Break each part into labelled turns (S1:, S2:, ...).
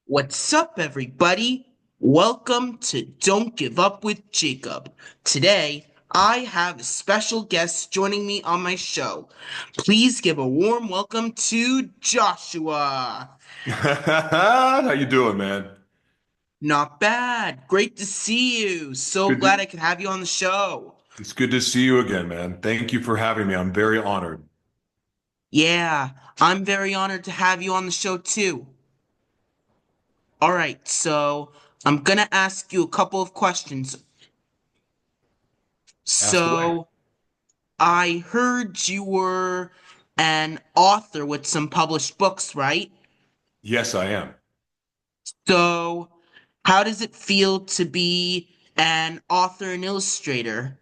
S1: What's up, everybody? Welcome to Don't Give Up with Jacob. Today, I have a special guest joining me on my show. Please give a warm welcome to Joshua.
S2: How you doing, man?
S1: Not bad. Great to see you. So
S2: Good
S1: glad
S2: to,
S1: I could have you on the show.
S2: it's good to see you again, man. Thank you for having me. I'm very honored.
S1: Yeah, I'm very honored to have you on the show too. All right, so I'm gonna ask you a couple of questions.
S2: Ask away.
S1: So, I heard you were an author with some published books, right?
S2: Yes, I am.
S1: So, how does it feel to be an author and illustrator?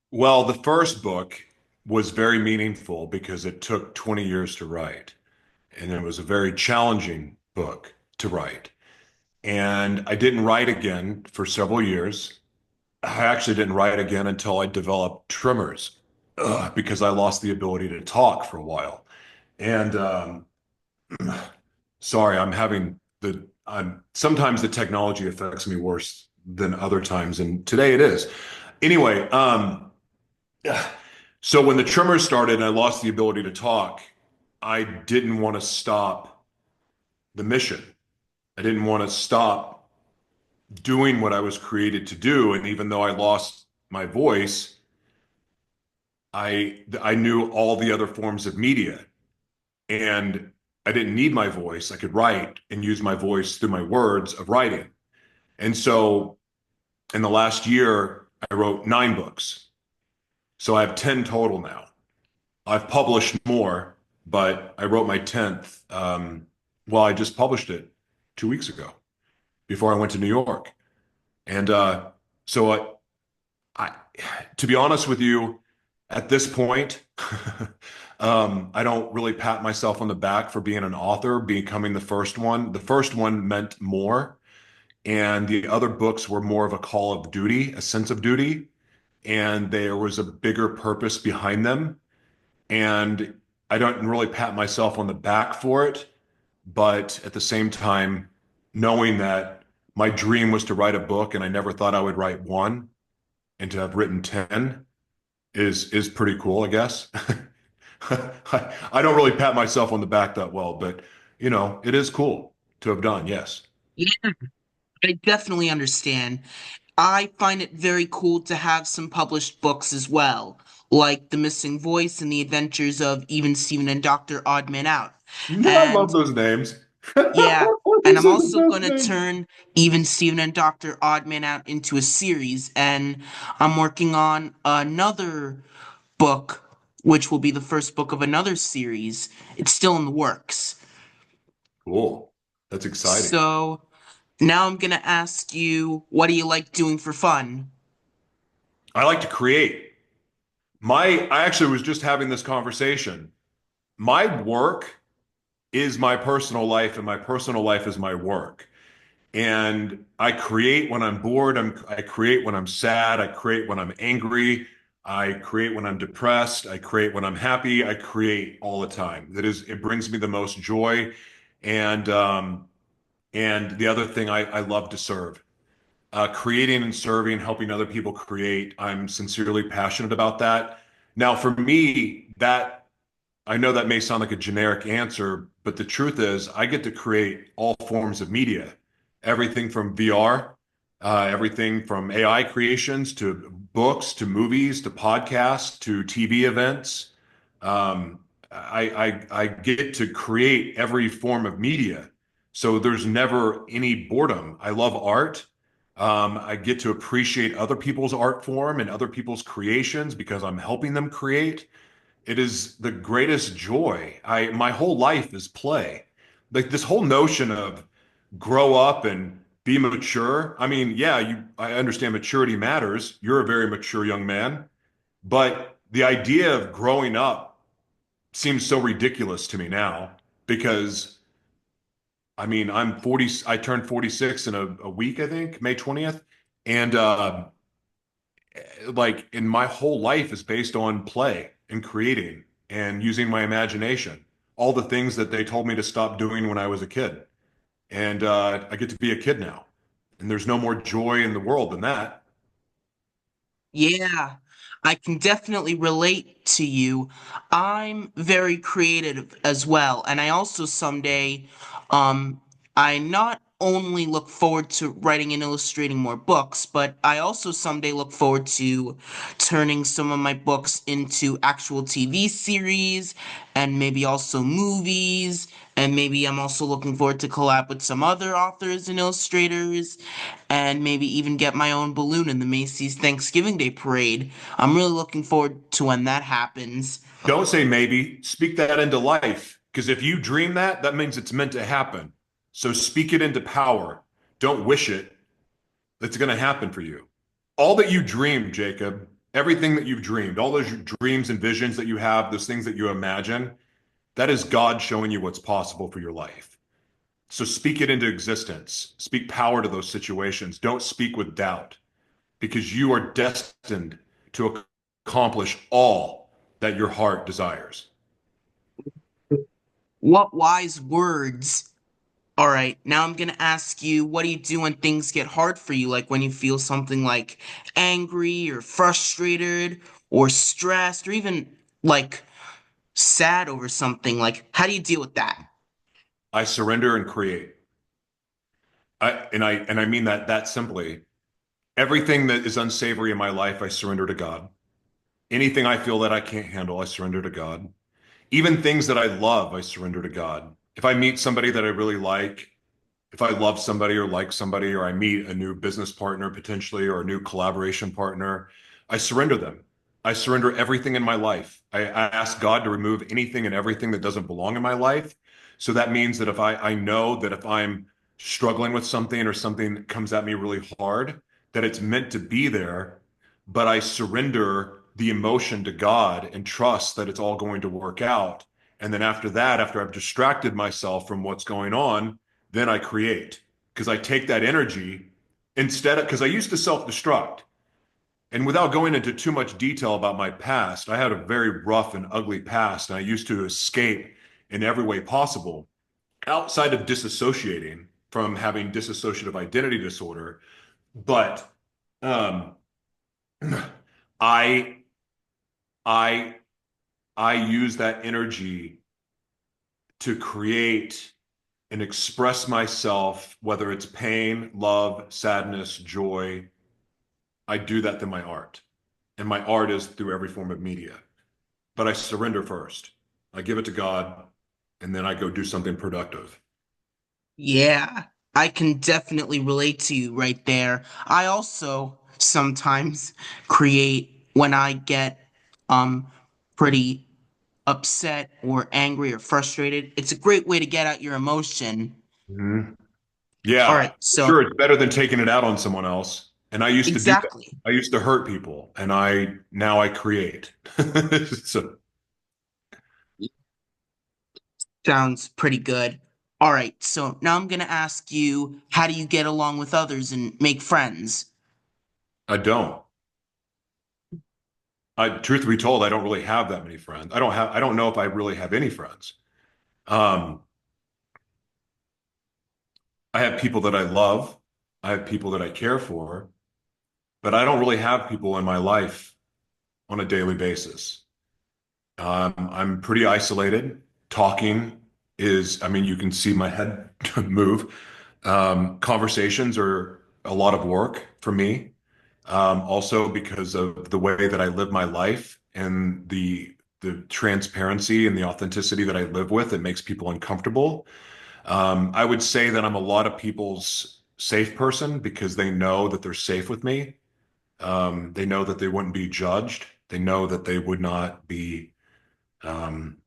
S2: Well, the first book was very meaningful because it took 20 years to write, and it was a very challenging book to write. And I didn't write again for several years. I actually didn't write again until I developed tremors, because I lost the ability to talk for a while. And sorry, I'm sometimes the technology affects me worse than other times, and today it is. Anyway, so when the tremors started and I lost the ability to talk, I didn't want to stop the mission. I didn't want to stop doing what I was created to do. And even though I lost my voice, I knew all the other forms of media. And I didn't need my voice. I could write and use my voice through my words of writing. And so in the last year, I wrote 9 books. So I have 10 total now. I've published more, but I wrote my 10th. Well, I just published it 2 weeks ago before I went to New York. And so I, to be honest with you, at this point, I don't really pat myself on the back for being an author, becoming the first one. The first one meant more, and the other books were more of a call of duty, a sense of duty, and there was a bigger purpose behind them. And I don't really pat myself on the back for it, but at the same time, knowing that my dream was to write a book and I never thought I would write one, and to have written 10 is pretty cool, I guess. I don't really pat myself on the back that well, but it is cool to have done, yes.
S1: Yeah, I definitely understand. I find it very cool to have some published books as well, like The Missing Voice and The Adventures of Even Steven and Dr. Oddman Out.
S2: I love
S1: And
S2: those names.
S1: yeah, and
S2: Those
S1: I'm
S2: are the
S1: also
S2: best
S1: going to
S2: names.
S1: turn Even Steven and Dr. Oddman Out into a series, and I'm working on another book, which will be the first book of another series. It's still in the works.
S2: Cool. That's exciting.
S1: So now I'm going to ask you, what do you like doing for fun?
S2: I like to create. I actually was just having this conversation. My work is my personal life, and my personal life is my work. And I create when I'm bored. I create when I'm sad. I create when I'm angry. I create when I'm depressed. I create when I'm happy. I create all the time. It brings me the most joy. And the other thing, I love to serve. Creating and serving, helping other people create. I'm sincerely passionate about that. Now, for me, that I know that may sound like a generic answer, but the truth is, I get to create all forms of media, everything from VR, everything from AI creations to books to movies to podcasts to TV events. I get to create every form of media, so there's never any boredom. I love art. I get to appreciate other people's art form and other people's creations because I'm helping them create. It is the greatest joy. My whole life is play. Like this whole notion of grow up and be mature. I mean, yeah, I understand maturity matters. You're a very mature young man, but the idea of growing up seems so ridiculous to me now because I mean, I turned 46 in a week, I think, May 20th. And like in my whole life is based on play and creating and using my imagination. all the things that they told me to stop doing when I was a kid. And I get to be a kid now. And there's no more joy in the world than that.
S1: Yeah, I can definitely relate to you. I'm very creative as well, and I also someday, um, I not only look forward to writing and illustrating more books, but I also someday look forward to turning some of my books into actual TV series and maybe also movies, and maybe I'm also looking forward to collab with some other authors and illustrators and maybe even get my own balloon in the Macy's Thanksgiving Day Parade. I'm really looking forward to when that happens.
S2: Don't say maybe, speak that into life. Because if you dream that, that means it's meant to happen. So speak it into power. Don't wish it. It's going to happen for you. All that you dream, Jacob, everything that you've dreamed, all those dreams and visions that you have, those things that you imagine, that is God showing you what's possible for your life. So speak it into existence. Speak power to those situations. Don't speak with doubt because you are destined to accomplish all that your heart desires.
S1: What wise words. All right, now I'm gonna ask you, what do you do when things get hard for you? Like when you feel something like angry or frustrated or stressed or even like sad over something. Like, how do you deal with that?
S2: I surrender and create. I mean that simply. Everything that is unsavory in my life, I surrender to God. Anything I feel that I can't handle, I surrender to God. Even things that I love, I surrender to God. If I meet somebody that I really like, if I love somebody or like somebody, or I meet a new business partner potentially, or a new collaboration partner, I surrender them. I surrender everything in my life. I ask God to remove anything and everything that doesn't belong in my life. So that means that if I know that if I'm struggling with something or something comes at me really hard, that it's meant to be there, but I surrender the emotion to God and trust that it's all going to work out. And then after that, after I've distracted myself from what's going on, then I create because I take that energy instead of because I used to self-destruct. And without going into too much detail about my past, I had a very rough and ugly past, and I used to escape in every way possible outside of disassociating from having dissociative identity disorder. But um, I I I use that energy to create and express myself, whether it's pain, love, sadness, joy. I do that through my art. And my art is through every form of media. But I surrender first. I give it to God, and then I go do something productive.
S1: Yeah, I can definitely relate to you right there. I also sometimes create when I get um pretty upset or angry or frustrated. It's a great way to get out your emotion.
S2: Mhm.
S1: All
S2: Yeah,
S1: right, so
S2: sure. It's better than taking it out on someone else. And I used to do that.
S1: exactly.
S2: I used to hurt people, and I now I create. So
S1: Sounds pretty good. All right, so now I'm gonna ask you, how do you get along with others and make friends?
S2: I don't. Truth be told, I don't really have that many friends. I don't know if I really have any friends. Um, I have people that I love. I have people that I care for, but I don't really have people in my life on a daily basis. I'm pretty isolated. Talking is, I mean, you can see my head move. Conversations are a lot of work for me. Also because of the way that I live my life and the transparency and the authenticity that I live with, it makes people uncomfortable. I would say that I'm a lot of people's safe person because they know that they're safe with me. They know that they wouldn't be judged. They know that they would not be um,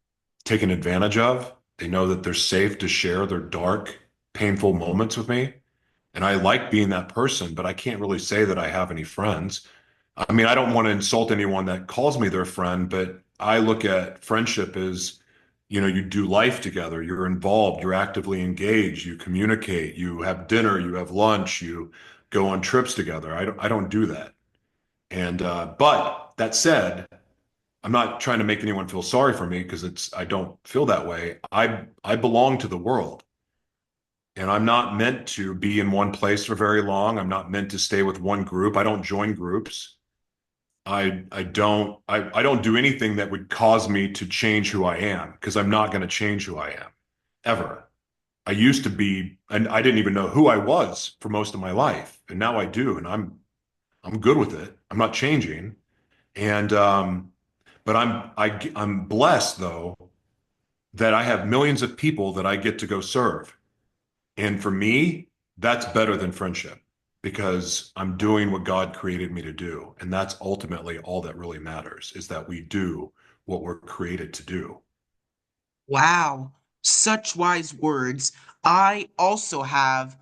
S2: taken advantage of. They know that they're safe to share their dark, painful moments with me. And I like being that person, but I can't really say that I have any friends. I mean, I don't want to insult anyone that calls me their friend, but I look at friendship as, you do life together, you're involved, you're actively engaged, you communicate, you have dinner, you have lunch, you go on trips together. I don't do that. And but that said, I'm not trying to make anyone feel sorry for me because I don't feel that way. I belong to the world. And I'm not meant to be in one place for very long. I'm not meant to stay with one group. I don't join groups. I don't do anything that would cause me to change who I am because I'm not going to change who I am ever. I used to be, and I didn't even know who I was for most of my life, and now I do, and I'm good with it. I'm not changing, and but I'm blessed though that I have millions of people that I get to go serve. And for me, that's better than friendship because I'm doing what God created me to do. And that's ultimately all that really matters is that we do what we're created to do.
S1: Wow, such wise words. I also have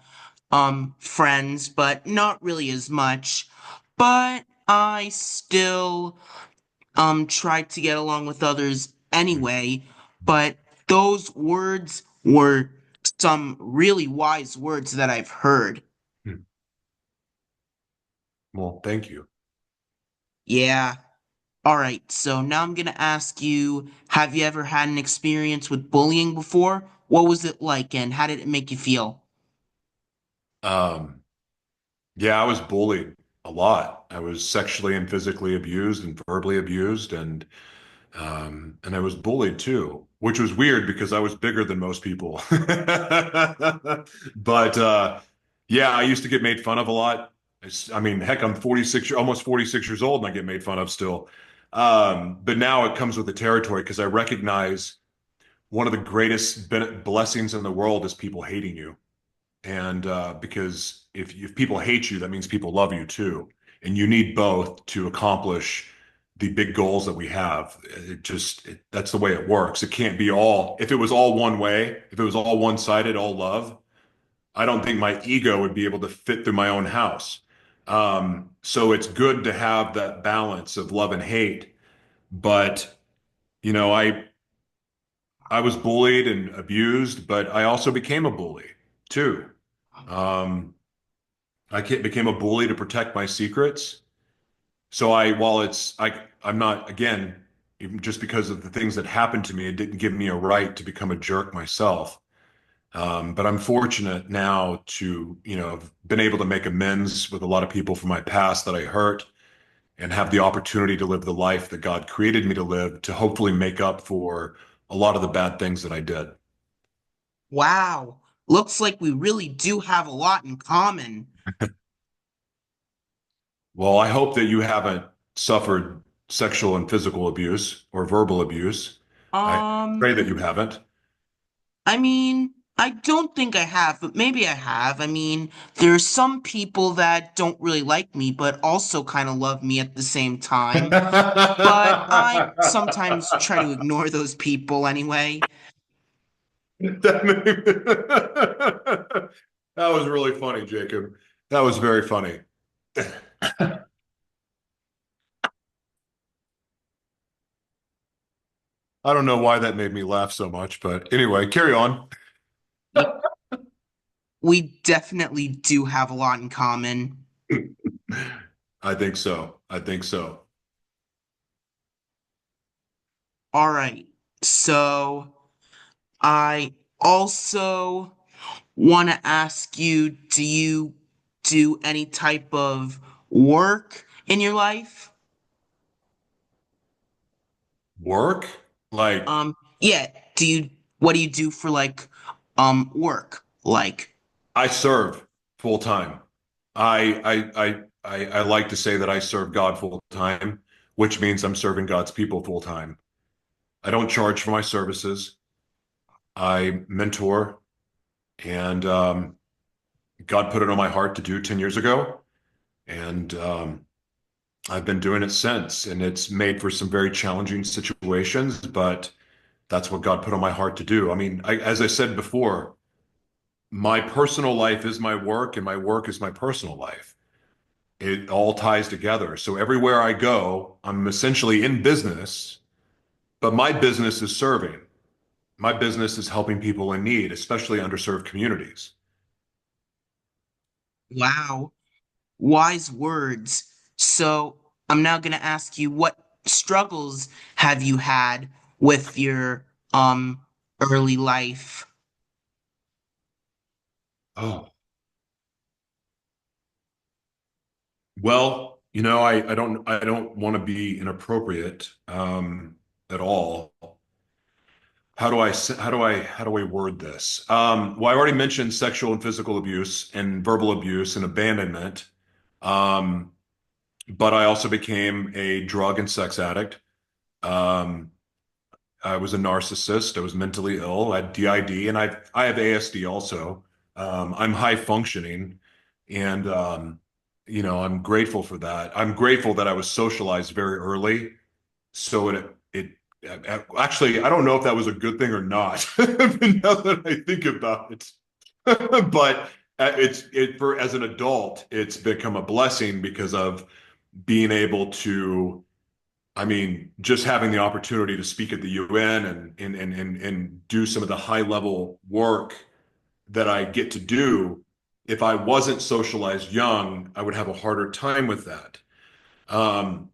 S1: friends, but not really as much. But I still try to get along with others anyway. But those words were some really wise words that I've heard.
S2: Well, thank you.
S1: Yeah. All right, so now I'm gonna ask you, have you ever had an experience with bullying before? What was it like and how did it make you feel?
S2: Um, yeah, I was bullied a lot. I was sexually and physically abused and verbally abused, and I was bullied too, which was weird because I was bigger than most people. But yeah, I used to get made fun of a lot. I mean, heck, I'm 46, almost 46 years old, and I get made fun of still. But now it comes with the territory because I recognize one of the greatest blessings in the world is people hating you. And because if people hate you, that means people love you too. And you need both to accomplish the big goals that we have. That's the way it works. It can't be all, if it was all one way, if it was all one-sided, all love, I don't think my ego would be able to fit through my own house. So it's good to have that balance of love and hate. But, you know, I was bullied and abused, but I also became a bully too. Um, became a bully to protect my secrets. So I'm not, again, even just because of the things that happened to me, it didn't give me a right to become a jerk myself. But I'm fortunate now to, have been able to make amends with a lot of people from my past that I hurt and have the opportunity to live the life that God created me to live to hopefully make up for a lot of the bad things that I did.
S1: Wow, looks like we really do have a lot in common.
S2: Well, I hope that you haven't suffered sexual and physical abuse or verbal abuse. I
S1: Um,
S2: pray that you haven't.
S1: I mean, I don't think I have, but maybe I have. I mean, there's some people that don't really like me, but also kind of love me at the same time. But I sometimes try to ignore those people anyway.
S2: That was really funny, Jacob. That was very funny. I don't know why that made me laugh so much, but anyway, carry on.
S1: Yeah, we definitely do have a lot in common.
S2: I think so. I think so.
S1: All right. So I also want to ask you, do you do any type of work in your life?
S2: Work? Like
S1: Yeah, what do you do for like work? Like,
S2: I serve full time. I like to say that I serve God full time, which means I'm serving God's people full time. I don't charge for my services. I mentor, and God put it on my heart to do 10 years ago, and I've been doing it since. And it's made for some very challenging situations, but that's what God put on my heart to do. I mean, as I said before, my personal life is my work, and my work is my personal life. It all ties together. So everywhere I go, I'm essentially in business, but my business is serving. My business is helping people in need, especially underserved communities.
S1: wow, wise words. So I'm now gonna ask you, what struggles have you had with your early life?
S2: Oh, well, I don't want to be inappropriate at all. How do I word this? Well, I already mentioned sexual and physical abuse and verbal abuse and abandonment. Um, but I also became a drug and sex addict. Um, I was a narcissist. I was mentally ill. I had DID, and I have ASD also. I'm high functioning, and I'm grateful for that. I'm grateful that I was socialized very early, so it actually I don't know if that was a good thing or not. Now that I think about it, but for as an adult, it's become a blessing because of being able to, I mean, just having the opportunity to speak at the UN and do some of the high level work that I get to do. If I wasn't socialized young, I would have a harder time with that. Um,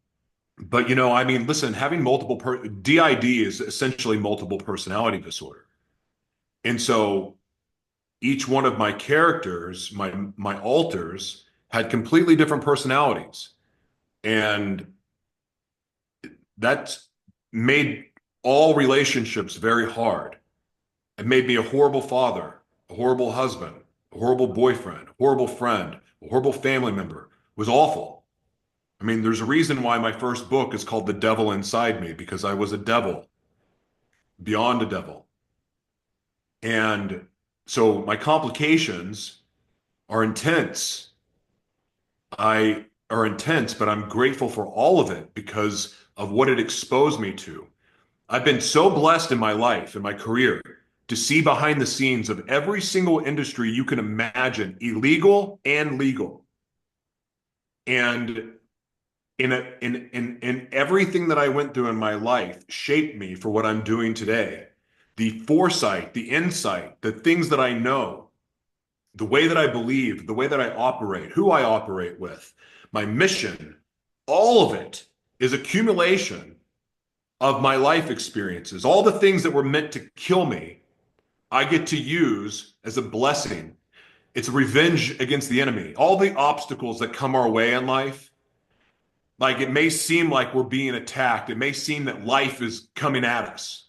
S2: but I mean, listen, having DID is essentially multiple personality disorder. And so each one of my characters, my alters, had completely different personalities. And that's made all relationships very hard. It made me a horrible father, a horrible husband, a horrible boyfriend, a horrible friend, a horrible family member. It was awful. I mean, there's a reason why my first book is called The Devil Inside Me, because I was a devil, beyond a devil. And so my complications are intense. I are intense, but I'm grateful for all of it because of what it exposed me to. I've been so blessed in my life, in my career, to see behind the scenes of every single industry you can imagine, illegal and legal. And in everything that I went through in my life shaped me for what I'm doing today. The foresight, the insight, the things that I know, the way that I believe, the way that I operate, who I operate with, my mission, all of it is accumulation of my life experiences. All the things that were meant to kill me, I get to use as a blessing. It's revenge against the enemy. All the obstacles that come our way in life, like it may seem like we're being attacked, it may seem that life is coming at us.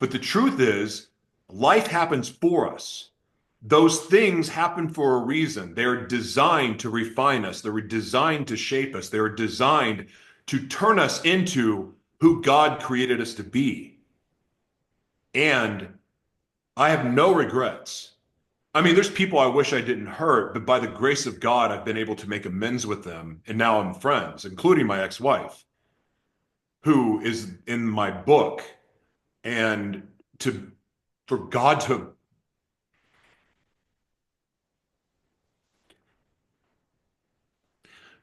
S2: But the truth is, life happens for us. Those things happen for a reason. They're designed to refine us, they're designed to shape us, they're designed to turn us into who God created us to be. And I have no regrets. I mean, there's people I wish I didn't hurt, but by the grace of God, I've been able to make amends with them. And now I'm friends, including my ex-wife, who is in my book. And to for God to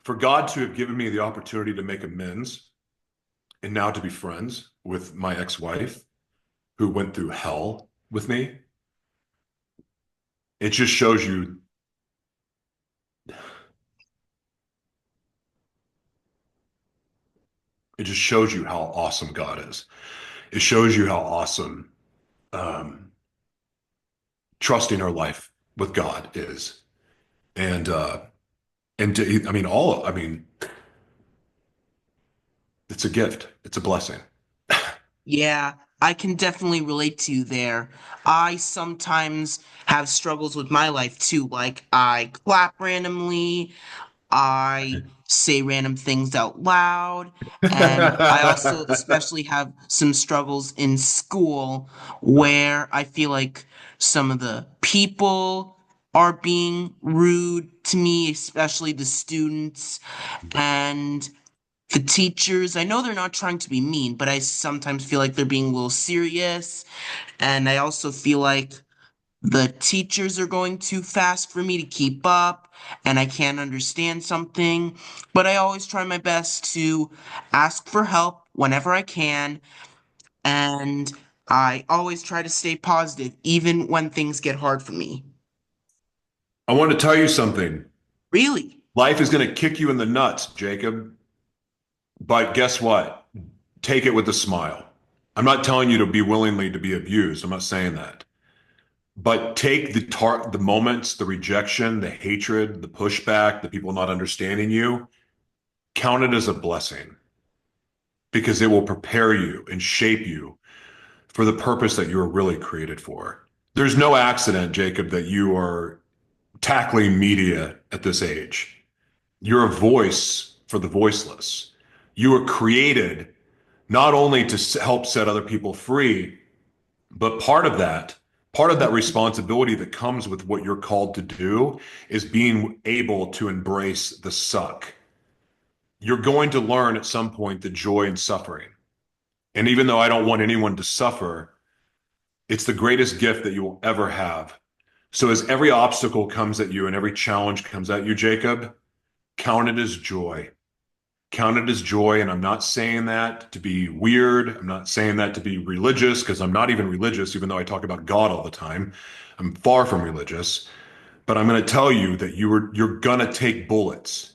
S2: for God to have given me the opportunity to make amends and now to be friends with my ex-wife who went through hell with me, it just shows you it just shows you how awesome God is. It shows you how awesome um, trusting our life with God is. And I mean, it's a gift. It's a blessing.
S1: Yeah, I can definitely relate to you there. I sometimes have struggles with my life too. Like I clap randomly, I say random things out loud, and I also especially have some struggles in school where I feel like some of the people are being rude to me, especially the students and the teachers. I know they're not trying to be mean, but I sometimes feel like they're being a little serious, and I also feel like the teachers are going too fast for me to keep up, and I can't understand something, but I always try my best to ask for help whenever I can, and I always try to stay positive, even when things get hard for me.
S2: I want to tell you something.
S1: Really?
S2: Life is going to kick you in the nuts, Jacob. But guess what? take it with a smile. I'm not telling you to be willingly to be abused. I'm not saying that. But take the moments, the rejection, the hatred, the pushback, the people not understanding you, count it as a blessing because it will prepare you and shape you for the purpose that you were really created for. There's no accident, Jacob, that you are tackling media at this age. You're a voice for the voiceless. You were created not only to help set other people free, but part of that responsibility that comes with what you're called to do is being able to embrace the suck. You're going to learn at some point the joy in suffering. And even though I don't want anyone to suffer, it's the greatest gift that you will ever have. So as every obstacle comes at you and every challenge comes at you, Jacob, count it as joy. Count it as joy. And I'm not saying that to be weird. I'm not saying that to be religious because I'm not even religious, even though I talk about God all the time. I'm far from religious. But I'm going to tell you that you're going to take bullets,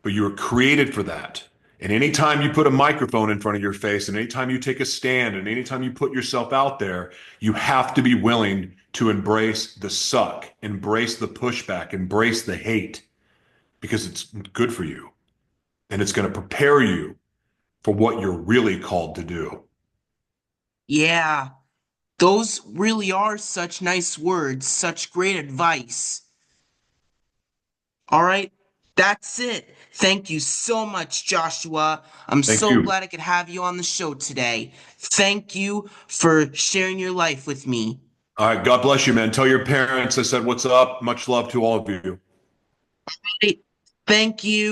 S2: but you were created for that. And anytime you put a microphone in front of your face, and anytime you take a stand, and anytime you put yourself out there, you have to be willing to embrace the suck, embrace the pushback, embrace the hate, because it's good for you. And it's going to prepare you for what you're really called to do.
S1: Yeah, those really are such nice words, such great advice. All right, that's it. Thank you so much, Joshua. I'm
S2: Thank
S1: so
S2: you.
S1: glad I could have you on the show today. Thank you for sharing your life with me.
S2: All right. God bless you, man. Tell your parents I said what's up. Much love to all of you.
S1: Thank you.